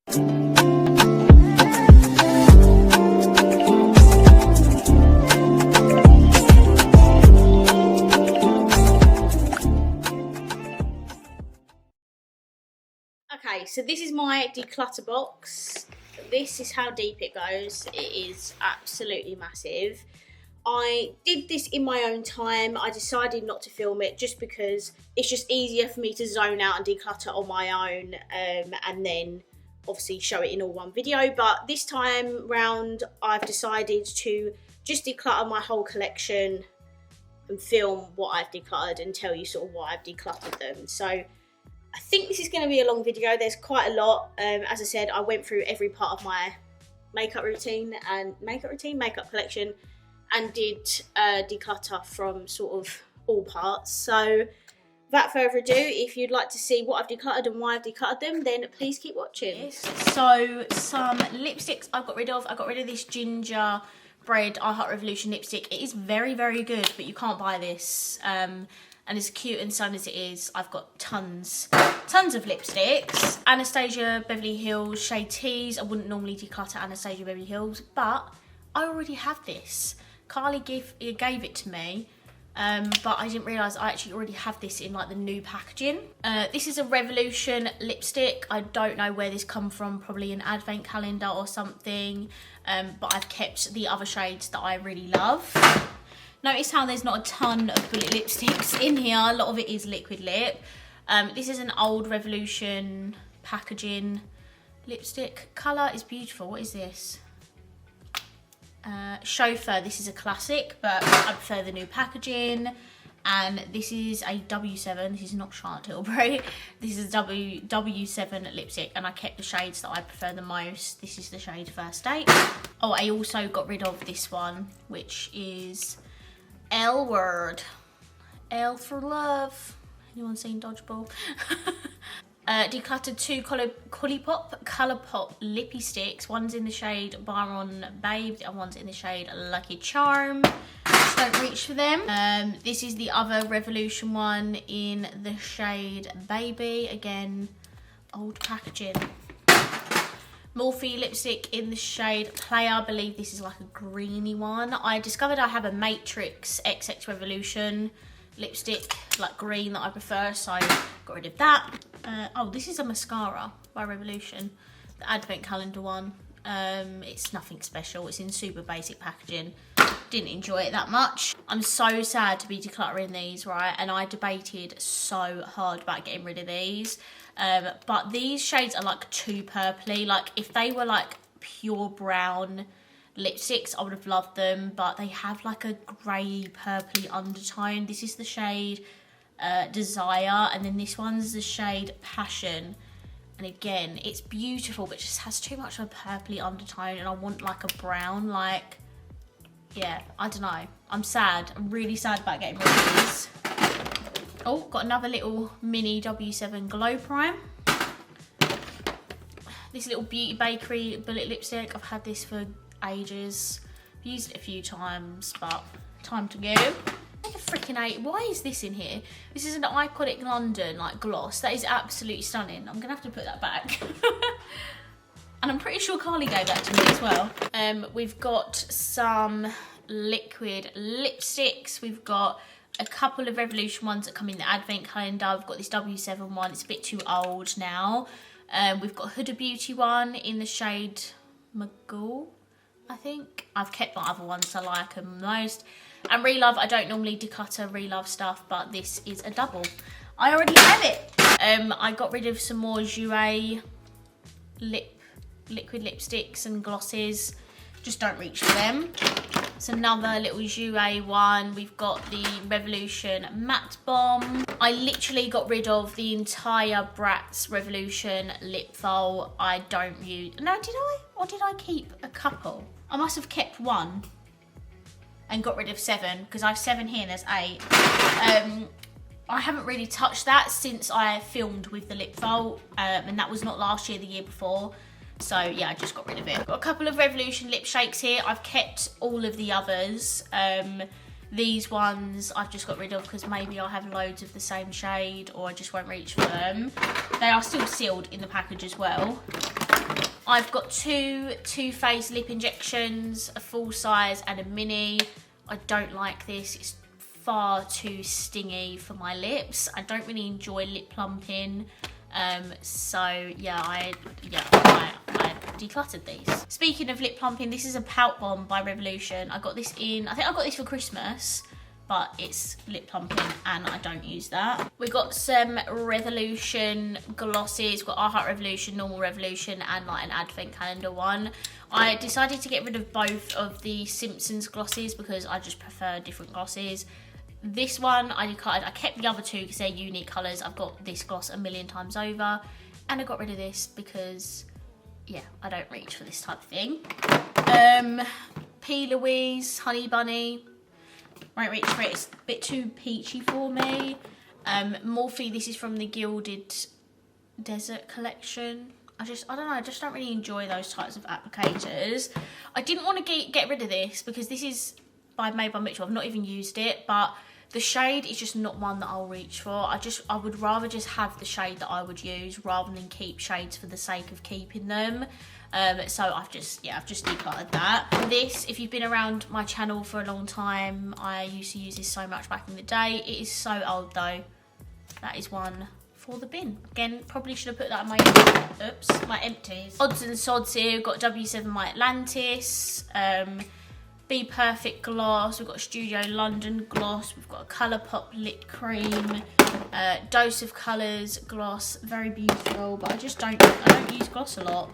Okay, so this is my declutter box. This is how deep it goes. It is absolutely massive. I did this in my own time. I decided not to film it just because it's just easier for me to zone out and declutter on my own, and then obviously show it in all one video. But this time round, I've decided to just declutter my whole collection and film what I've decluttered and tell you sort of why I've decluttered them. So I think this is going to be a long video. There's quite a lot. As I said, I went through every part of my makeup collection, and did declutter from sort of all parts. So without further ado, if you'd like to see what I've decluttered and why I've decluttered them, then please keep watching. So some lipsticks I've got rid of. I got rid of this Ginger Bread I Heart Revolution lipstick. It is very, very good, but you can't buy this. And as cute and sun as it is, I've got tons of lipsticks. Anastasia Beverly Hills Shade Tease. I wouldn't normally declutter Anastasia Beverly Hills, but I already have this. Carly gave it to me, but I didn't realise I actually already have this in like the new packaging. This is a Revolution lipstick. I don't know where this come from, probably an advent calendar or something, but I've kept the other shades that I really love. Notice how there's not a ton of bullet lipsticks in here. A lot of it is liquid lip. This is an old Revolution packaging lipstick. Colour is beautiful. What is this? Chauffeur. This is a classic, but I prefer the new packaging. And this is a W7. This is not Charlotte Tilbury. This is a W7 lipstick, and I kept the shades that I prefer the most. This is the shade First Date. Oh, I also got rid of this one, which is L Word. L for Love. Anyone seen Dodgeball? Decluttered two Colourpop lippy sticks. One's in the shade Baron Babe and one's in the shade Lucky Charm. Just don't reach for them. This is the other Revolution one in the shade Baby. Again, old packaging. Morphe lipstick in the shade Play. I believe this is like a greeny one. I discovered I have a Matrix XX Revolution lipstick, like green, that I prefer, so got rid of that. Oh, this is a mascara by Revolution, the advent calendar one. It's nothing special. It's in super basic packaging. Didn't enjoy it that much. I'm so sad to be decluttering these, right? And I debated so hard about getting rid of these. But these shades are like too purpley. Like if they were like pure brown lipsticks, I would have loved them, but they have like a grey purpley undertone. This is the shade Desire, and then this one's the shade Passion, and again it's beautiful but just has too much of a purpley undertone, and I want like a brown, like, yeah, I don't know. I'm sad. I'm really sad about getting rid of these. Oh, got another little mini W7 Glow Prime. This little Beauty Bakery bullet lipstick. I've had this for ages. I've used it a few times, but time to go. Freaking eight. Why is this in here? This is an Iconic London like gloss. That is absolutely stunning. I'm gonna have to put that back. And I'm pretty sure Carly gave that to me as well. We've got some liquid lipsticks. We've got a couple of Revolution ones that come in the advent calendar. We've got this W7 one. It's a bit too old now. We've got Huda Beauty one in the shade Magoo, I think. I've kept my other ones, I like them most. And Relove, I don't normally declutter Relove stuff, but this is a double. I already have it. I got rid of some more Jouer liquid lipsticks and glosses. Just don't reach for them. It's another little Jouer one. We've got the Revolution Matte Bomb. I literally got rid of the entire Bratz Revolution lip foam. I don't use... No, did I? Or did I keep a couple? I must have kept one and got rid of 7, because I have 7 here and there's 8. I haven't really touched that since I filmed with the lip foam, and that was not last year, the year before. So yeah, I just got rid of it. Got a couple of Revolution lip shakes here. I've kept all of the others. These ones I've just got rid of because maybe I'll have loads of the same shade or I just won't reach for them. They are still sealed in the package as well. I've got two Too Faced lip injections, a full size and a mini. I don't like this. It's far too stingy for my lips. I don't really enjoy lip plumping. So yeah, I decluttered these. Speaking of lip plumping, this is a Pout Bomb by Revolution. I got this in, I think I got this for Christmas, but it's lip plumping and I don't use that. We got some Revolution glosses. We've got I Heart Revolution, Normal Revolution, and like an advent calendar one. I decided to get rid of both of the Simpsons glosses because I just prefer different glosses. This one I decluttered. I kept the other two because they're unique colours. I've got this gloss a million times over, and I got rid of this because, yeah, I don't reach for this type of thing. P. Louise Honey Bunny. Won't reach for it. It's a bit too peachy for me. Morphe. This is from the Gilded Desert collection. I don't know. I just don't really enjoy those types of applicators. I didn't want to get rid of this because this is made by Mitchell. I've not even used it, but the shade is just not one that I'll reach for. I would rather just have the shade that I would use rather than keep shades for the sake of keeping them. So I've just decluttered that. This, if you've been around my channel for a long time, I used to use this so much back in the day. It is so old though. That is one for the bin. Again, probably should have put that in my empties. Odds and sods here. We've got W7 My Atlantis. Be Perfect gloss. We've got Studio London gloss. We've got a Colourpop lip cream. Dose of Colours gloss. Very beautiful, but I don't use gloss a lot.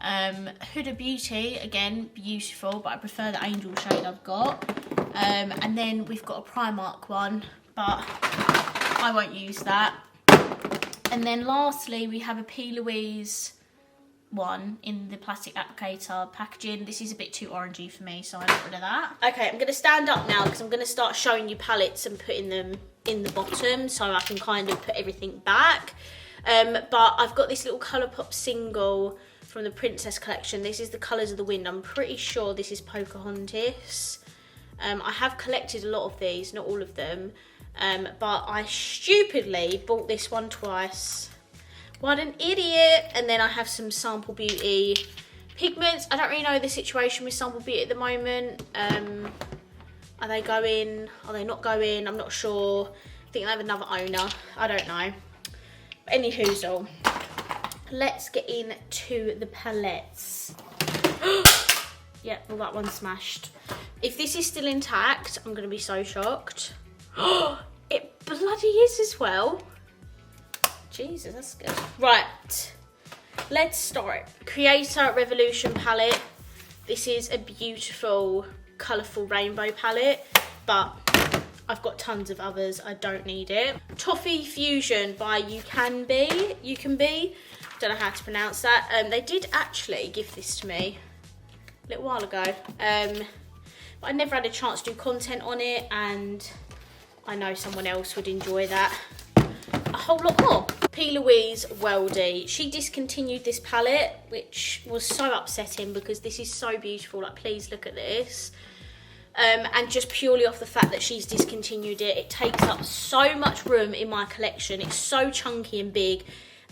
Huda Beauty, again, beautiful, but I prefer the Angel shade I've got. And then we've got a Primark one, but I won't use that. And then lastly, we have a P. Louise one in the plastic applicator packaging. This is a bit too orangey for me, so I got rid of that. Okay, I'm going to stand up now because I'm going to start showing you palettes and putting them in the bottom so I can kind of put everything back. But I've got this little Colourpop single from the Princess collection. This is the Colours of the Wind. I'm pretty sure this is Pocahontas. I have collected a lot of these, not all of them, but I stupidly bought this one twice. What an idiot. And then I have some Sample Beauty pigments. I don't really know the situation with Sample Beauty at the moment. Are they going? Are they not going? I'm not sure. I think they have another owner. I don't know. But anywho, let's get into the palettes. Yeah, well, that one's smashed. If this is still intact, I'm going to be so shocked. It bloody is as well. Jesus, that's good. Right, let's start. Creator Revolution palette. This is a beautiful, colourful rainbow palette, but I've got tons of others. I don't need it. Toffee Fusion by You Can Be. Don't know how to pronounce that. They did actually give this to me a little while ago, but I never had a chance to do content on it, and I know someone else would enjoy that a whole lot more. P. Louise Weldy. She discontinued this palette, which was so upsetting because this is so beautiful. Like, please look at this. And just purely off the fact that she's discontinued it, it takes up so much room in my collection. It's so chunky and big,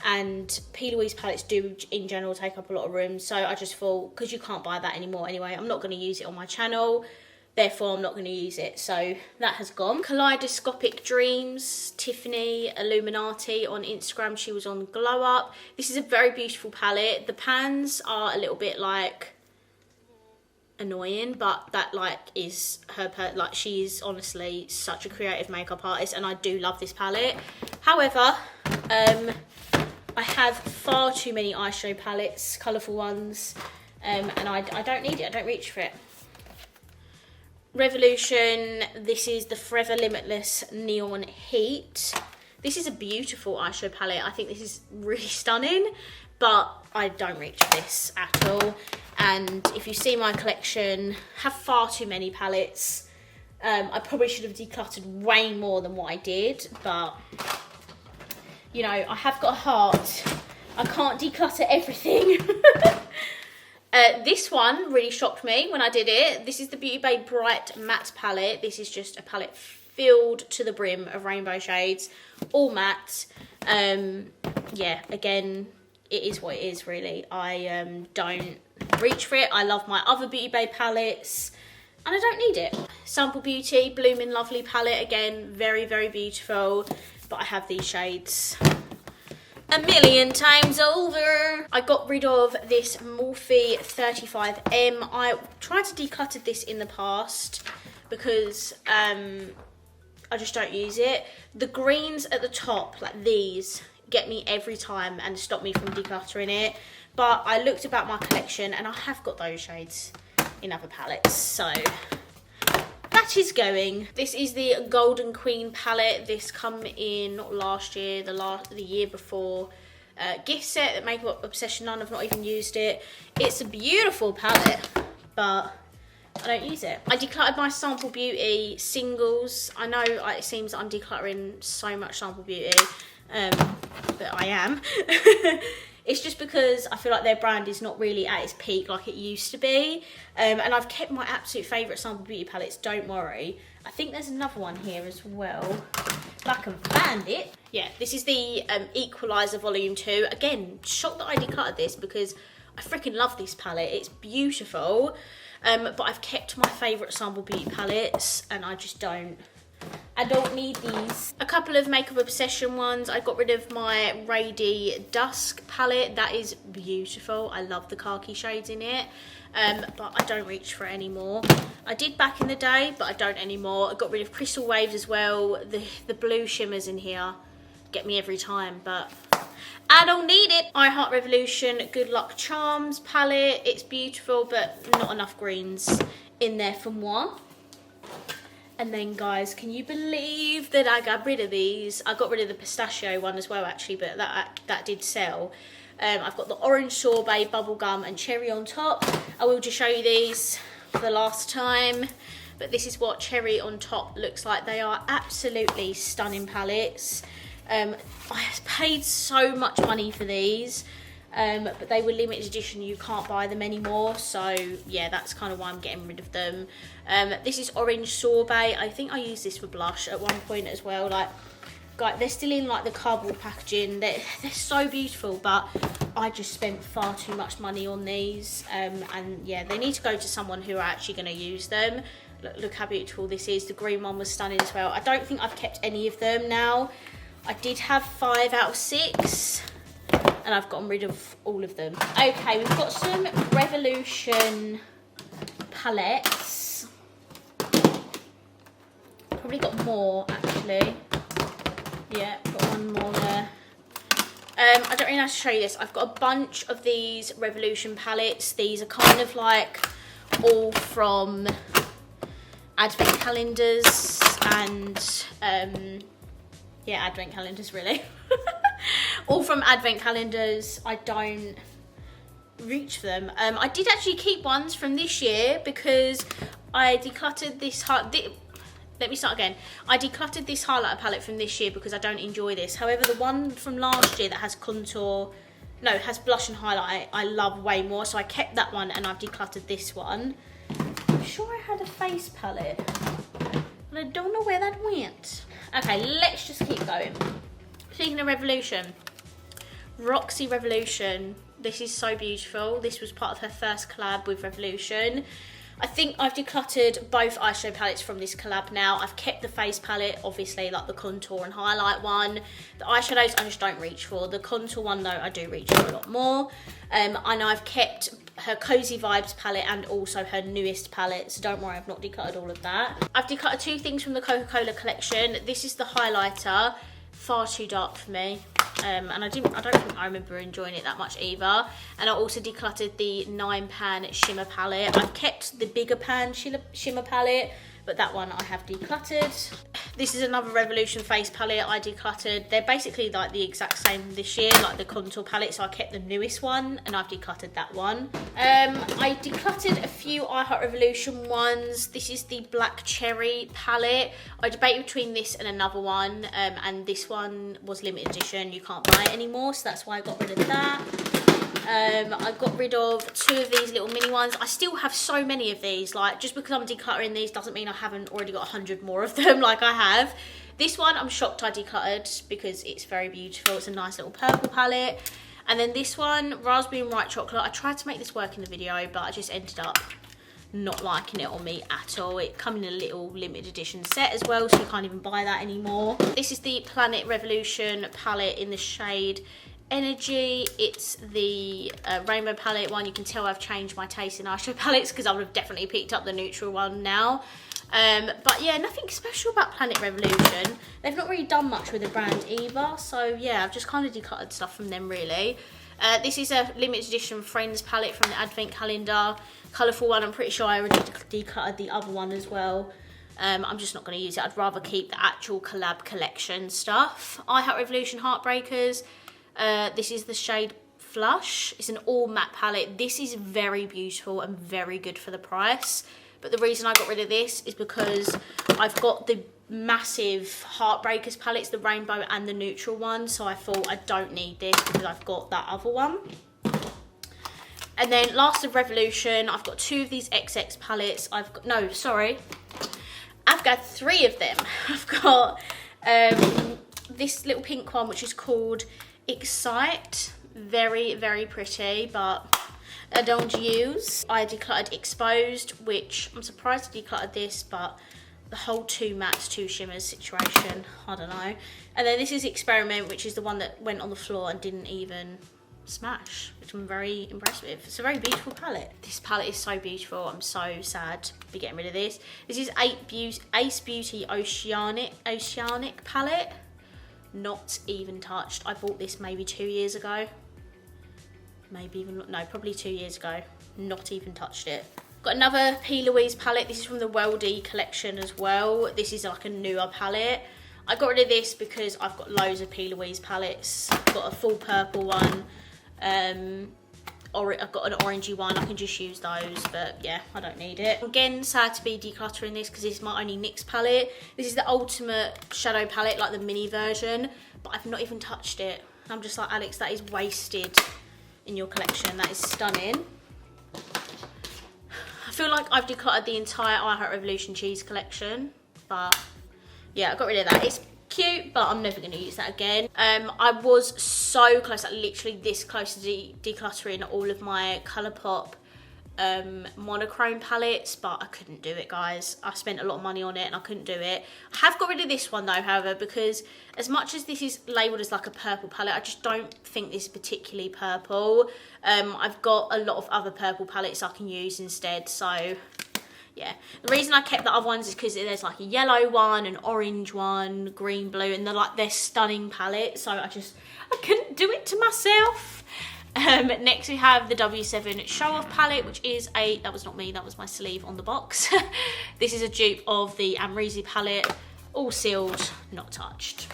and P. Louise palettes do in general take up a lot of room. So I just thought, because you can't buy that anymore anyway, I'm not going to use it on my channel. Therefore, I'm not going to use it. So that has gone. Kaleidoscopic Dreams, Tiffany Illuminati on Instagram. She was on Glow Up. This is a very beautiful palette. The pans are a little bit like annoying, but that like is her, like, she is honestly such a creative makeup artist, and I do love this palette. However, I have far too many eyeshadow palettes, colourful ones, and I don't need it. I don't reach for it. Revolution, this is the Forever Limitless Neon Heat. This is a beautiful eyeshadow palette. I think this is really stunning, but I don't reach for this at all. And if you see my collection, I have far too many palettes. I probably should have decluttered way more than what I did, but you know, I have got a heart. I can't declutter everything. This one really shocked me when I did it. This is the Beauty Bay Bright Matte Palette. This is just a palette filled to the brim of rainbow shades, all matte. Yeah, again, it is what it is, really. I don't reach for it. I love my other Beauty Bay palettes and I don't need it. Sample Beauty Blooming Lovely palette, again, very, very beautiful, but I have these shades a million times over. I got rid of this Morphe 35M. I tried to declutter this in the past because I just don't use it. The greens at the top, like these, get me every time and stop me from decluttering it. But I looked about my collection and I have got those shades in other palettes, so that is going. This is the Golden Queen palette. This come in not last year, the year before. Gift set that Makeup Obsession on. I've not even used it. It's a beautiful palette, but I don't use it. I decluttered my Sample Beauty singles. I know it seems I'm decluttering so much Sample Beauty, but I am. It's just because I feel like their brand is not really at its peak like it used to be. And I've kept my absolute favourite Sample Beauty palettes, don't worry. I think there's another one here as well, if I can find it. Yeah, this is the Equalizer Volume 2. Again, shocked that I decluttered this because I freaking love this palette. It's beautiful. But I've kept my favourite Sample Beauty palettes and I just don't need these. A couple of Makeup Obsession ones. I got rid of my Rady Dusk palette. That is beautiful. I love the khaki shades in it. But I don't reach for it anymore. I did back in the day, but I don't anymore. I got rid of Crystal Waves as well. The blue shimmers in here get me every time, but I don't need it. I Heart Revolution Good Luck Charms palette. It's beautiful, but not enough greens in there for moi. And then, guys, can you believe that I got rid of these? I got rid of the pistachio one as well, actually, but that did sell. I've got the orange sorbet, bubblegum and cherry on top. I will just show you these for the last time, but this is what cherry on top looks like. They are absolutely stunning palettes. I paid so much money for these, but they were limited edition. You can't buy them anymore, so yeah, that's kind of why I'm getting rid of them. This is orange sorbet. I think I used this for blush at one point as well. Like, guys, they're still in like the cardboard packaging. They're so beautiful, but I just spent far too much money on these, and yeah, they need to go to someone who are actually going to use them. Look how beautiful this is. The green one was stunning as well. I don't think I've kept any of them now. I did have 5 out of 6 and I've gotten rid of all of them. Okay, we've got some Revolution palettes. Probably got more actually. Yeah, got one more there. I don't really know how to show you this. I've got a bunch of these Revolution palettes. These are kind of like all from advent calendars and yeah, advent calendars really. All from advent calendars. I don't reach for them. I did actually keep ones from this year because I decluttered this let me start again. I decluttered this highlighter palette from this year because I don't enjoy this. However, the one from last year that has contour, no, has blush and highlight, I love way more. So I kept that one and I've decluttered this one. I'm sure I had a face palette, but I don't know where that went. Okay, let's just keep going. Speaking of Revolution, Roxy Revolution. This is so beautiful. This was part of her first collab with Revolution. I think I've decluttered both eyeshadow palettes from this collab now. I've kept the face palette, obviously, like the contour and highlight one. The eyeshadows I just don't reach for. The contour one, though, I do reach for a lot more. And I've kept her Cozy Vibes palette and also her newest palette, so don't worry, I've not decluttered all of that. I've decluttered 2 things from the Coca-Cola collection. This is the highlighter, far too dark for me. And I don't think I remember enjoying it that much either. And I also decluttered the 9 pan shimmer palette. I've kept the bigger pan shimmer palette, but that one I have decluttered. This is another Revolution face palette I decluttered. They're basically like the exact same this year, like the contour palette, so I kept the newest one and I've decluttered that one. I decluttered a few I Heart Revolution ones. This is the Black Cherry palette. I debated between this and another one, and this one was limited edition. You can't buy it anymore, so that's why I got rid of that. I got rid of 2 of these little mini ones. I still have so many of these. Like, just because I'm decluttering these doesn't mean I haven't already got 100 more of them like I have. This one I'm shocked I decluttered because it's very beautiful. It's a nice little purple palette. And then this one, Raspberry and White Chocolate. I tried to make this work in the video, but I just ended up not liking it on me at all. It comes in a little limited edition set as well, so you can't even buy that anymore. This is the Planet Revolution palette in the shade Energy. It's the rainbow palette one. You can tell I've changed my taste in eyeshadow palettes because I would have definitely picked up the neutral one now. But yeah, nothing special about Planet Revolution. They've not really done much with the brand either, so yeah, I've just kind of decluttered stuff from them really. This is a limited edition Friends palette from the Advent calendar. Colourful one. I'm pretty sure I already decluttered the other one as well. I'm just not going to use it. I'd rather keep the actual collab collection stuff. I Heart Revolution Heartbreakers. This is the shade Flush. It's an all matte palette. This is very beautiful and very good for the price. But the reason I got rid of this is because I've got the massive Heartbreakers palettes, the rainbow and the neutral one. So I thought I don't need this because I've got that other one. And then last of Revolution, I've got 2 of these XX palettes. I've got 3 of them. I've got this little pink one, which is called Excite. Very, very pretty, but I don't use. I decluttered Exposed, which I'm surprised I decluttered this, but the whole 2 mattes, 2 shimmers situation, I don't know. And then this is Experiment, which is the one that went on the floor and didn't even smash, which I'm very impressed with. It's a very beautiful palette. This palette is so beautiful. I'm so sad to be getting rid of this. This is Ace Beauty Oceanic palette. Not even touched. I bought this maybe 2 years ago. Maybe even, no, probably 2 years ago. Not even touched it. Got another P. Louise palette. This is from the Weldy collection as well. This is like a newer palette. I got rid of this because I've got loads of P. Louise palettes. I've got a full purple one. I've got an orangey one. I can just use those, but yeah, I don't need it. Again, sad to be decluttering this because it's my only NYX palette. This is the ultimate shadow palette, like the mini version, but I've not even touched it. I'm just like, Alex, that is wasted in your collection. That is stunning. I feel like I've decluttered the entire I Heart Revolution cheese collection, but yeah, I got rid of that. It's cute, but I'm never going to use that again. I was so close, like literally this close to decluttering all of my Colourpop monochrome palettes, but I couldn't do it, guys. I spent a lot of money on it and I couldn't do it. I have got rid of this one though, however, because as much as this is labelled as like a purple palette, I just don't think this is particularly purple. I've got a lot of other purple palettes I can use instead, so yeah. The reason I kept the other ones is because there's like a yellow one, an orange one, green, blue, and they're stunning palettes, so I couldn't do it to myself. Next we have the W7 Show Off palette, which is that was not me, that was my sleeve on the box. This is a dupe of the Amrezy palette, all sealed, not touched.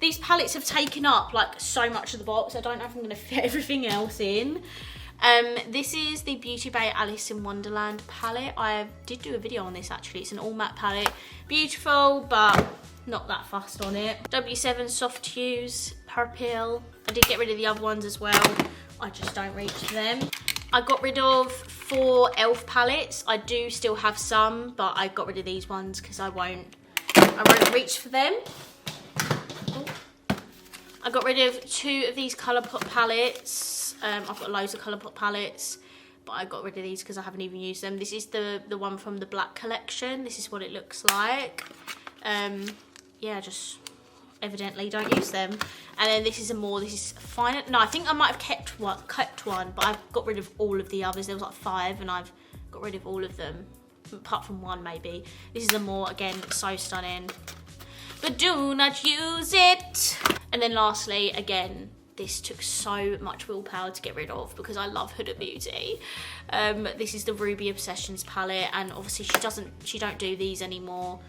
These palettes have taken up like so much of the box. I don't know if I'm going to fit everything else in. This is the Beauty Bay Alice in Wonderland palette. I did do a video on this actually. It's an all matte palette. Beautiful, but not that fussed on it. W7 Soft Hues Purple. I did get rid of the other ones as well. I just don't reach for them. I got rid of 4 e.l.f. palettes. I do still have some, but I got rid of these ones because I won't reach for them. I got rid of 2 of these Colourpop palettes. I've got loads of Colourpop palettes, but I got rid of these because I haven't even used them. This is the one from the Black collection. This is what it looks like. Yeah, just evidently don't use them. And then this is this is fine. No, I think I might have kept one, but I've got rid of all of the others. There was like 5 and I've got rid of all of them, apart from one maybe. This is again, so stunning, but do not use it. And then lastly, again, this took so much willpower to get rid of because I love Huda Beauty. This is the Ruby Obsessions palette, and obviously she don't do these anymore.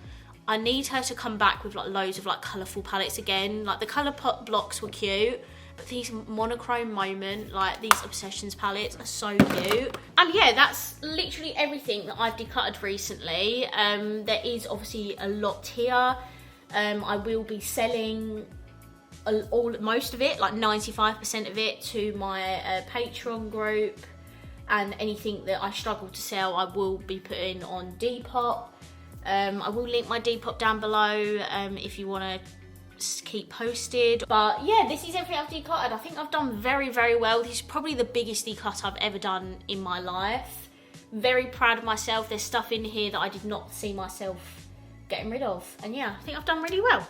I need her to come back with like loads of like colourful palettes again. Like the Colourpop blocks were cute, but these monochrome moment, like these Obsessions palettes are so cute. And yeah, that's literally everything that I've decluttered recently. There is obviously a lot here. I will be selling most of it, like 95% of it, to my Patreon group, and anything that I struggle to sell I will be putting on Depop. I will link my Depop down below if you want to keep posted. But yeah, this is everything I've decluttered. I think I've done very, very well. This is probably the biggest declutter I've ever done in my life. Very proud of myself. There's stuff in here that I did not see myself getting rid of. And yeah, I think I've done really well.